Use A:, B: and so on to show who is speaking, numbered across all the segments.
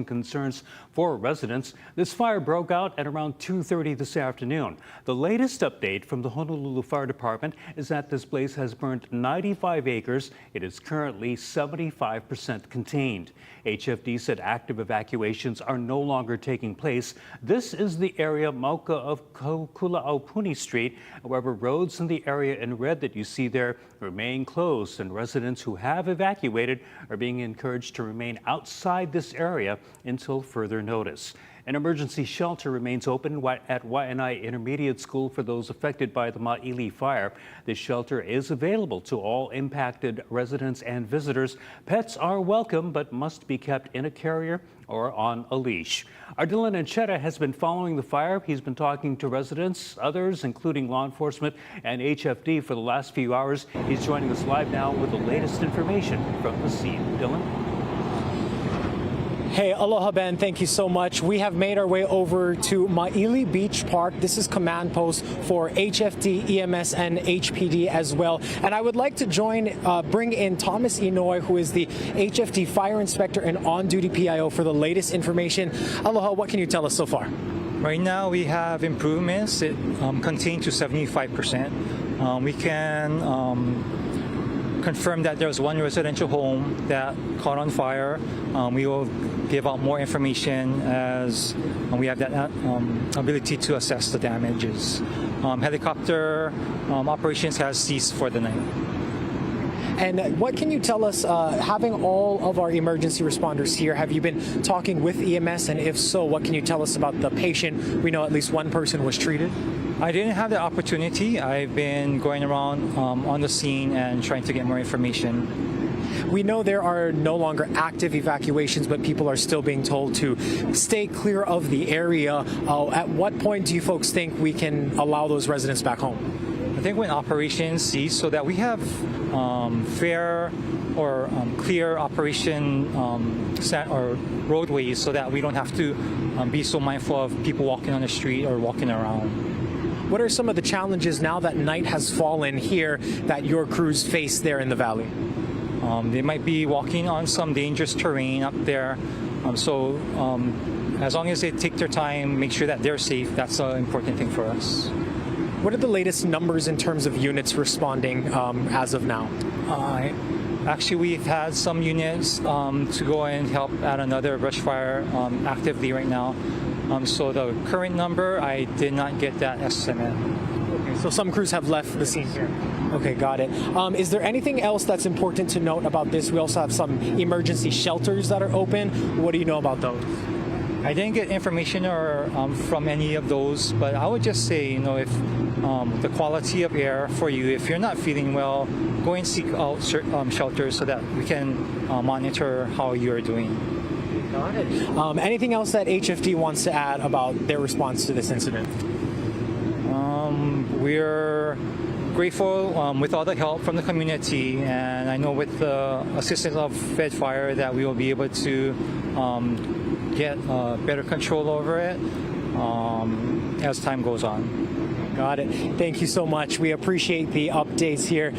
A: concerns for residents. This fire broke out at around 2:30 this afternoon. The latest update from the Honolulu Fire Department is that this blaze has burned 95 acres. It is currently 75% contained. HFD said active evacuations are no longer taking place. This is the area Mauka of Kula'aupuni Street. However, roads in the area in red that you see there remain closed, and residents who have evacuated are being encouraged to remain outside this area until further notice. An emergency shelter remains open at Waianae Intermediate School for those affected by the Maili fire. This shelter is available to all impacted residents and visitors. Pets are welcome but must be kept in a carrier or on a leash. Our Dylan Ancheta has been following the fire. He's been talking to residents, others, including law enforcement and HFD for the last few hours. He's joining us live now with the latest information from the scene. Dylan?
B: Hey, aloha, Ben. Thank you so much. We have made our way over to Maili Beach Park. This is command post for HFD, EMS, and HPD as well. And I would like to bring in Thomas Inouye, who is the HFD Fire Inspector and on-duty PIO for the latest information. Aloha, what can you tell us so far?
C: Right now, we have improvements. It contained to 75%. We can confirm that there's one residential home that caught on fire. We will give out more information as we have that ability to assess the damages. Helicopter operations has ceased for the night.
B: And what can you tell us, having all of our emergency responders here, have you been talking with EMS? And if so, what can you tell us about the patient? We know at least one person was treated.
C: I didn't have the opportunity. I've been going around on the scene and trying to get more information.
B: We know there are no longer active evacuations, but people are still being told to stay clear of the area. At what point do you folks think we can allow those residents back home?
C: I think when operations cease, so that we have fair or clear operation or roadways, so that we don't have to be so mindful of people walking on the street or walking around.
B: What are some of the challenges now that night has fallen here that your crews face there in the valley?
C: They might be walking on some dangerous terrain up there. So as long as they take their time, make sure that they're safe, that's an important thing for us.
B: What are the latest numbers in terms of units responding as of now?
C: Actually, we've had some units to go and help at another brush fire actively right now. So the current number, I did not get that estimate.
B: Okay, so some crews have left the scene here. Okay, got it. Is there anything else that's important to note about this? We also have some emergency shelters that are open. What do you know about those?
C: I didn't get information from any of those, but I would just say, if the quality of air for you, if you're not feeling well, go and seek out shelters so that we can monitor how you're doing.
B: Got it. Anything else that HFD wants to add about their response to this incident?
C: We're grateful with all the help from the community, and I know with the assistance of Fed Fire that we will be able to get better control over it as time goes on.
B: Got it. Thank you so much. We appreciate the updates here.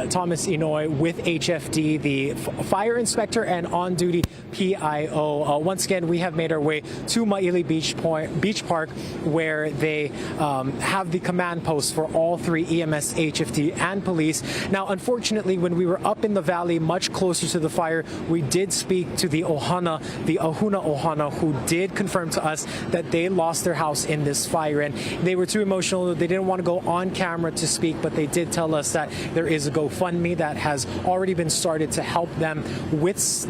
B: Thomas Inouye with HFD, the Fire Inspector and on-duty PIO. Once again, we have made our way to Maili Beach Park, where they have the command post for all three EMS, HFD, and police. Now, unfortunately, when we were up in the valley, much closer to the fire, we did speak to the Ahuna Ohana, who did confirm to us that they lost their house in this fire, and they were too emotional. They didn't want to go on camera to speak, but they did tell us that there is a GoFundMe that has already been started to help them with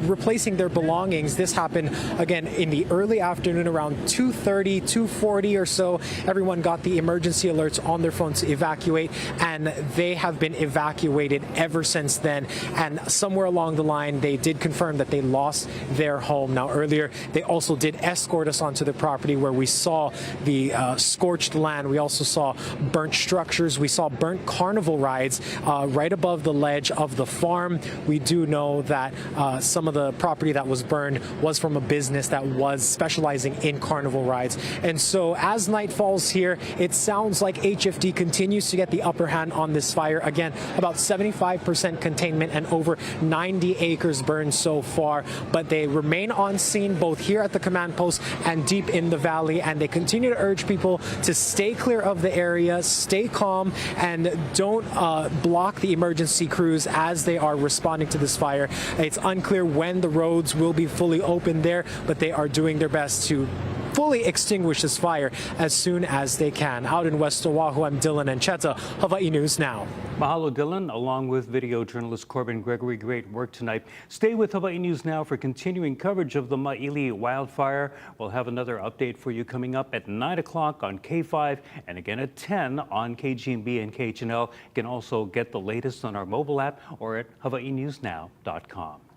B: replacing their belongings. This happened, again, in the early afternoon around 2:30, 2:40 or so. Everyone got the emergency alerts on their phone to evacuate, and they have been evacuated ever since then. And somewhere along the line, they did confirm that they lost their home. Now, earlier, they also did escort us onto the property where we saw the scorched land. We also also saw burnt structures. We saw burnt carnival rides right above the ledge of the farm. We do know that some of the property that was burned was from a business that was specializing in carnival rides. And so as night falls here, it sounds like HFD continues to get the upper hand on this fire. Again, about 75% containment and over 90 acres burned so far. But they remain on scene both here at the command post and deep in the valley. And they continue to urge people to stay clear of the area, stay calm, and don't block the emergency crews as they are responding to this fire. It's unclear when the roads will be fully open there, but they are doing their best to fully extinguish this fire as soon as they can. Out in West Oahu, I'm Dylan Ancheta, Hawaii News Now.
A: Mahalo, Dylan, along with video journalist Corbin Gregory. Great work tonight. Stay with Hawaii News Now for continuing coverage of the Maili wildfire. We'll have another update for you coming up at 9 o'clock on K5 and again at 10 on KGMB and KHNL. You can also get the latest on our mobile app or at hawaiinewsnow.com.